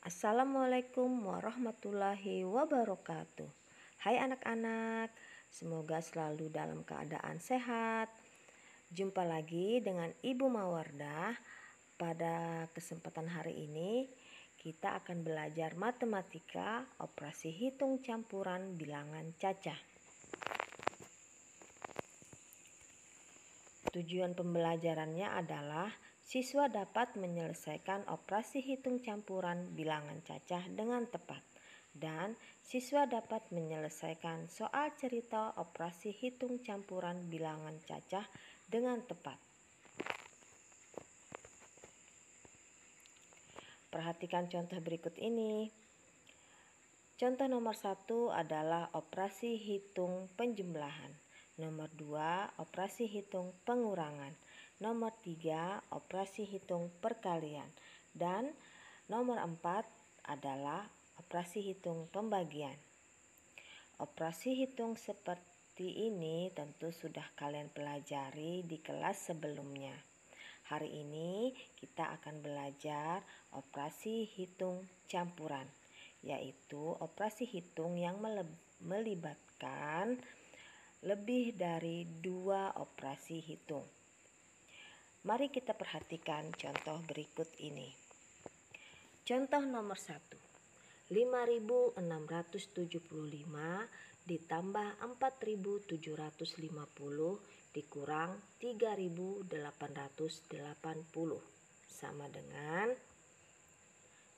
Assalamualaikum warahmatullahi wabarakatuh. Hai anak-anak, semoga selalu dalam keadaan sehat. Jumpa lagi dengan Ibu Mawardah. Pada kesempatan hari ini kita akan belajar matematika operasi hitung campuran bilangan cacah. Tujuan pembelajarannya adalah siswa dapat menyelesaikan operasi hitung campuran bilangan cacah dengan tepat, dan siswa dapat menyelesaikan soal cerita operasi hitung campuran bilangan cacah dengan tepat. Perhatikan contoh berikut ini. Contoh nomor 1 adalah operasi hitung penjumlahan. Nomor 2, operasi hitung pengurangan. Nomor 3, operasi hitung perkalian. Dan nomor 4 adalah operasi hitung pembagian. Operasi hitung seperti ini tentu sudah kalian pelajari di kelas sebelumnya. Hari ini kita akan belajar operasi hitung campuran, yaitu operasi hitung yang melibatkan lebih dari 2 operasi hitung. Mari kita perhatikan contoh berikut ini. Contoh nomor 1. 5.675 ditambah 4.750 dikurang 3.880 sama dengan.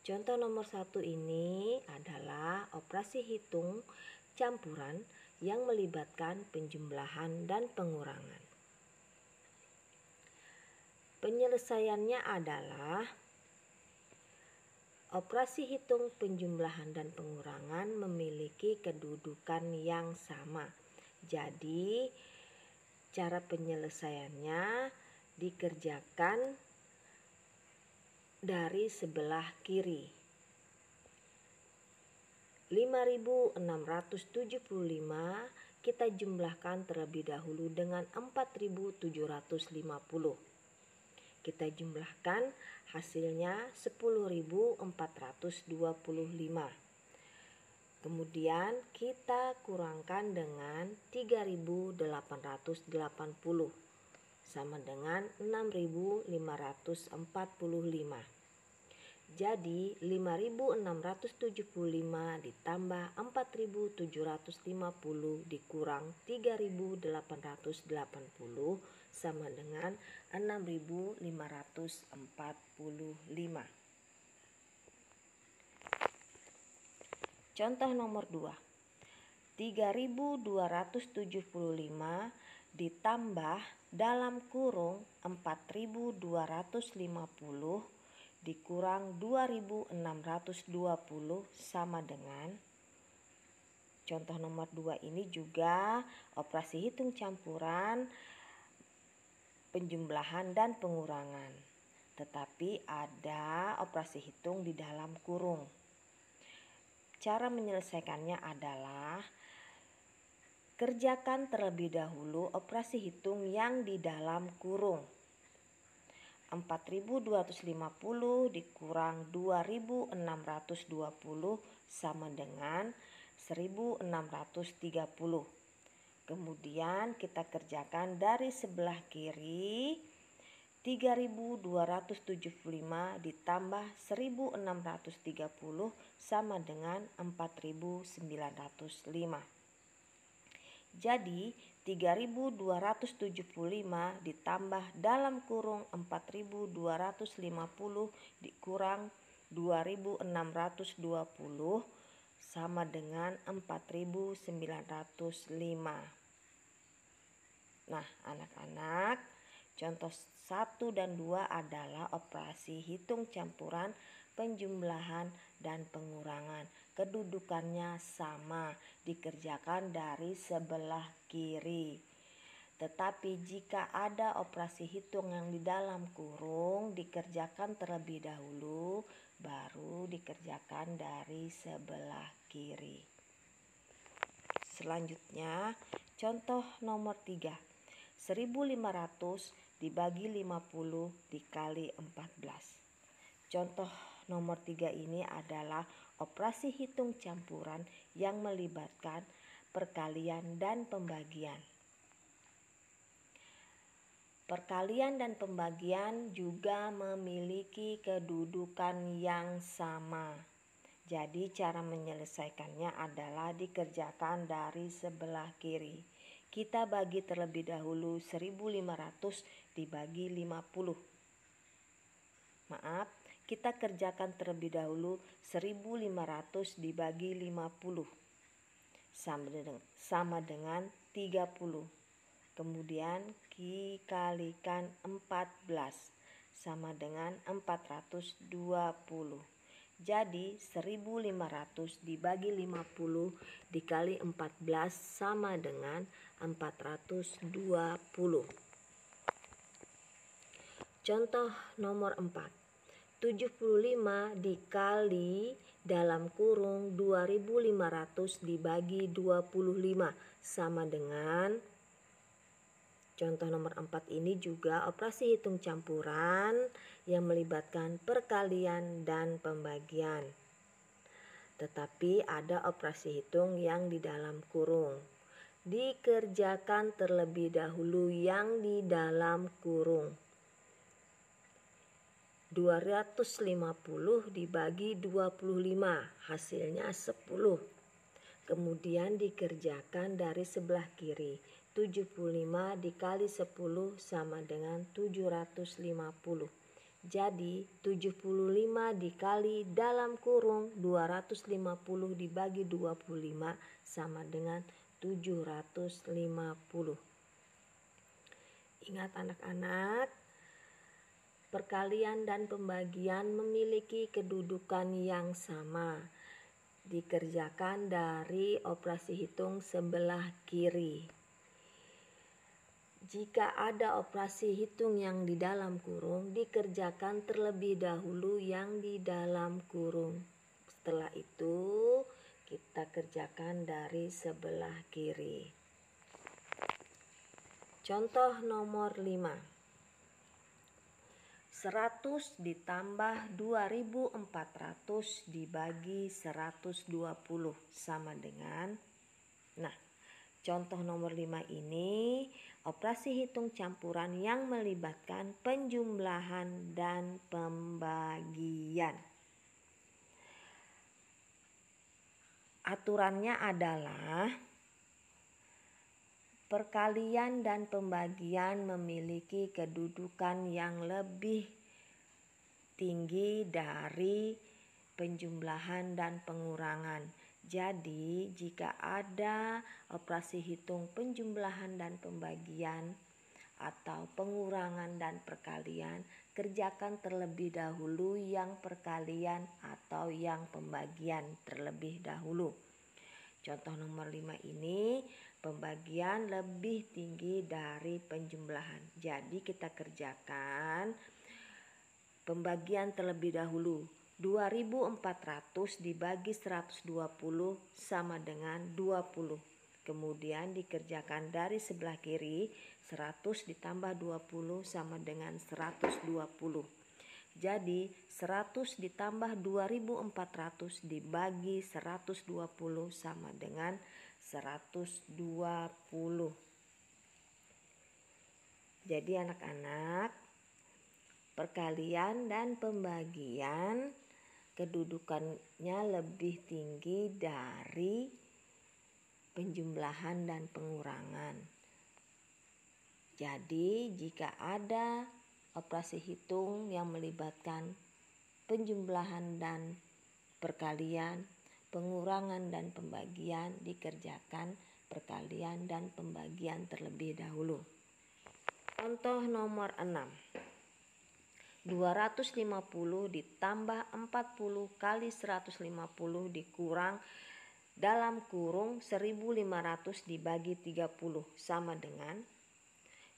Contoh nomor 1 ini adalah operasi hitung campuran yang melibatkan penjumlahan dan pengurangan. Penyelesaiannya adalah operasi hitung penjumlahan dan pengurangan memiliki kedudukan yang sama. Jadi, cara penyelesaiannya dikerjakan dari sebelah kiri. 5.675 kita jumlahkan terlebih dahulu dengan 4.750. Kita jumlahkan, hasilnya 10.425. Kemudian kita kurangkan dengan 3.880 sama dengan 6.545. Jadi 5.675 ditambah 4.750 dikurang 3.880 sama dengan 6.545. Contoh nomor 2. 3.275 ditambah dalam kurung 4.250 dikurang 2.620 sama dengan. Contoh nomor 2 ini juga operasi hitung campuran, penjumlahan dan pengurangan, tetapi ada operasi hitung di dalam kurung. Cara menyelesaikannya adalah kerjakan terlebih dahulu operasi hitung yang di dalam kurung. 4.250 dikurang 2.620 sama dengan 1.630. Kemudian kita kerjakan dari sebelah kiri. 3.275 ditambah 1.630 sama dengan 4.905. Jadi 3.275 ditambah dalam kurung 4.250 dikurang 2.620 sama dengan 4.905. Nah, anak-anak, contoh 1 dan 2 adalah operasi hitung campuran, penjumlahan dan pengurangan. Kedudukannya sama, dikerjakan dari sebelah kiri. Tetapi jika ada operasi hitung yang di dalam kurung, dikerjakan terlebih dahulu, baru dikerjakan dari sebelah kiri. Selanjutnya, contoh nomor 3. 1.500 dibagi 50 dikali 14. Contoh nomor 3 ini adalah operasi hitung campuran yang melibatkan perkalian dan pembagian. Perkalian dan pembagian juga memiliki kedudukan yang sama. Jadi cara menyelesaikannya adalah dikerjakan dari sebelah kiri. Kita bagi terlebih dahulu 1.500 dibagi 50. Maaf, kita kerjakan terlebih dahulu 1.500 dibagi 50 sama dengan 30. Kemudian dikalikan 14 sama dengan 420. Jadi 1.500 dibagi 50 dikali 14 sama dengan 420. Contoh nomor 4. 75 dikali dalam kurung 2.500 dibagi 25 sama dengan, contoh nomor 4 ini juga operasi hitung campuran yang melibatkan perkalian dan pembagian. Tetapi ada operasi hitung yang di dalam kurung. Dikerjakan terlebih dahulu yang di dalam kurung. 250 dibagi 25 hasilnya 10. Kemudian dikerjakan dari sebelah kiri. 75 dikali 10 sama dengan 750. Jadi 75 dikali dalam kurung 250 dibagi 25 sama dengan 750. Ingat anak-anak, perkalian dan pembagian memiliki kedudukan yang sama. Dikerjakan dari operasi hitung sebelah kiri. Jika ada operasi hitung yang di dalam kurung, dikerjakan terlebih dahulu yang di dalam kurung. Setelah itu, kita kerjakan dari sebelah kiri. Contoh nomor 5. 100 ditambah 2.400 dibagi 120 sama dengan, contoh nomor 5 ini operasi hitung campuran yang melibatkan penjumlahan dan pembagian. Aturannya adalah perkalian dan pembagian memiliki kedudukan yang lebih tinggi dari penjumlahan dan pengurangan. Jadi, jika ada operasi hitung penjumlahan dan pembagian atau pengurangan dan perkalian, kerjakan terlebih dahulu yang perkalian atau yang pembagian terlebih dahulu. Contoh nomor 5 ini pembagian lebih tinggi dari penjumlahan. Jadi kita kerjakan pembagian terlebih dahulu. 2.400 dibagi 120 sama dengan 20. Kemudian dikerjakan dari sebelah kiri, 100 ditambah 20 sama dengan 120. Jadi 100 ditambah 2.400 dibagi 120 sama dengan 120. Jadi anak-anak, perkalian dan pembagian kedudukannya lebih tinggi dari penjumlahan dan pengurangan. Jadi jika ada operasi hitung yang melibatkan penjumlahan dan perkalian, pengurangan dan pembagian, dikerjakan perkalian dan pembagian terlebih dahulu. Contoh nomor 6. 250 ditambah 40 kali 150 dikurang dalam kurung 1.500 dibagi 30 sama dengan,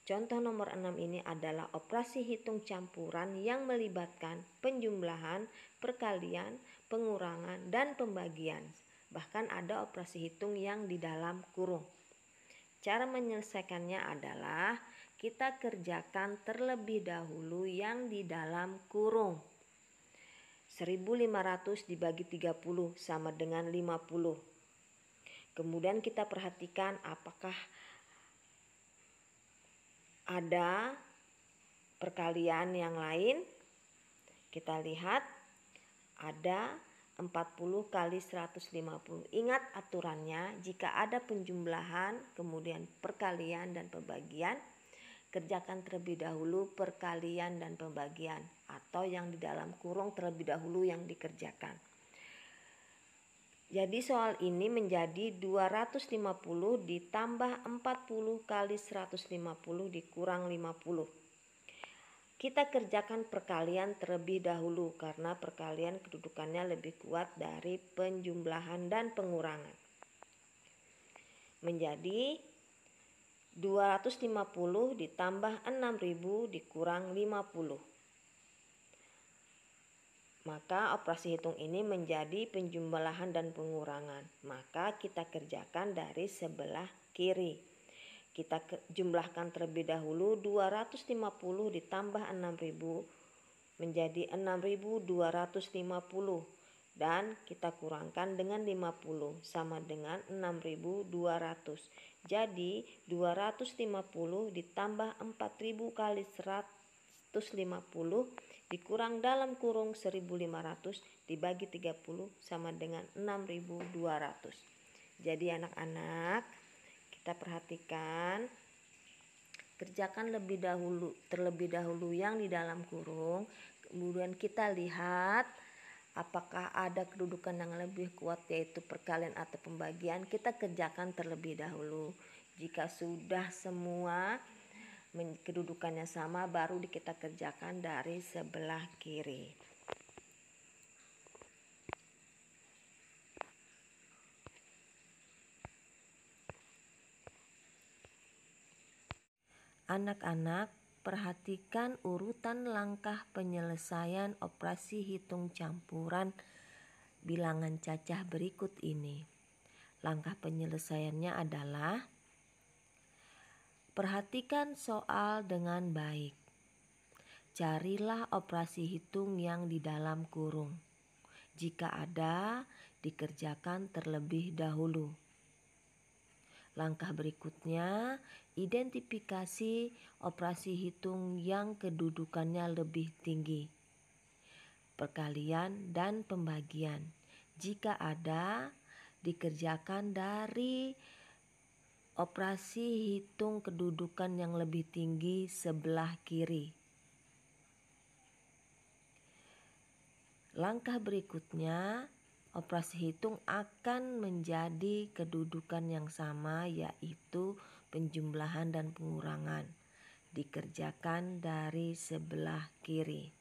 contoh nomor 6 ini adalah operasi hitung campuran yang melibatkan penjumlahan, perkalian, pengurangan, dan pembagian. Bahkan ada operasi hitung yang di dalam kurung. Cara menyelesaikannya adalah kita kerjakan terlebih dahulu yang di dalam kurung. 1.500 dibagi 30 sama dengan 50. Kemudian kita perhatikan apakah ada perkalian yang lain. Kita lihat ada 40 kali 150. Ingat aturannya, jika ada penjumlahan, kemudian perkalian dan pembagian, kerjakan terlebih dahulu perkalian dan pembagian, atau yang di dalam kurung terlebih dahulu yang dikerjakan. Jadi soal ini menjadi 250 ditambah 40 kali 150 dikurang 50. Kita kerjakan perkalian terlebih dahulu karena perkalian kedudukannya lebih kuat dari penjumlahan dan pengurangan. Menjadi 250 ditambah 6.000 dikurang 50. Maka operasi hitung ini menjadi penjumlahan dan pengurangan. Maka kita kerjakan dari sebelah kiri. Kita jumlahkan terlebih dahulu 250 ditambah 6.000 menjadi 6.250. Dan kita kurangkan dengan 50 sama dengan 6.200. Jadi 250 ditambah 4.000 kali 150 dikurang dalam kurung 1.500 dibagi 30 sama dengan 6.200. Jadi anak-anak, kita perhatikan, kerjakan terlebih dahulu yang di dalam kurung, kemudian kita lihat apakah ada kedudukan yang lebih kuat yaitu perkalian atau pembagian. Kita kerjakan terlebih dahulu. Jika sudah semua kedudukannya sama, baru kita kerjakan dari sebelah kiri. Anak-anak, perhatikan urutan langkah penyelesaian operasi hitung campuran bilangan cacah berikut ini. Langkah penyelesaiannya adalah: perhatikan soal dengan baik. Carilah operasi hitung yang di dalam kurung. Jika ada, dikerjakan terlebih dahulu. Langkah berikutnya, identifikasi operasi hitung yang kedudukannya lebih tinggi. Perkalian dan pembagian. Jika ada, dikerjakan dari operasi hitung kedudukan yang lebih tinggi sebelah kiri. Langkah berikutnya, operasi hitung akan menjadi kedudukan yang sama, yaitu penjumlahan dan pengurangan. Dikerjakan dari sebelah kiri.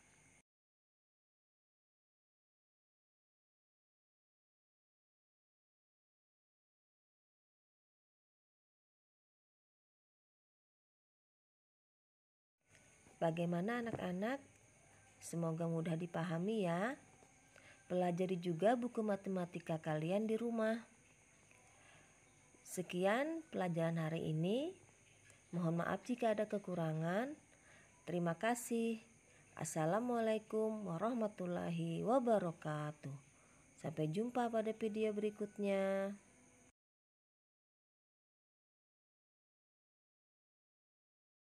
Bagaimana anak-anak? Semoga mudah dipahami ya. Pelajari juga buku matematika kalian di rumah. Sekian pelajaran hari ini. Mohon maaf jika ada kekurangan. Terima kasih. Assalamualaikum warahmatullahi wabarakatuh. Sampai jumpa pada video berikutnya.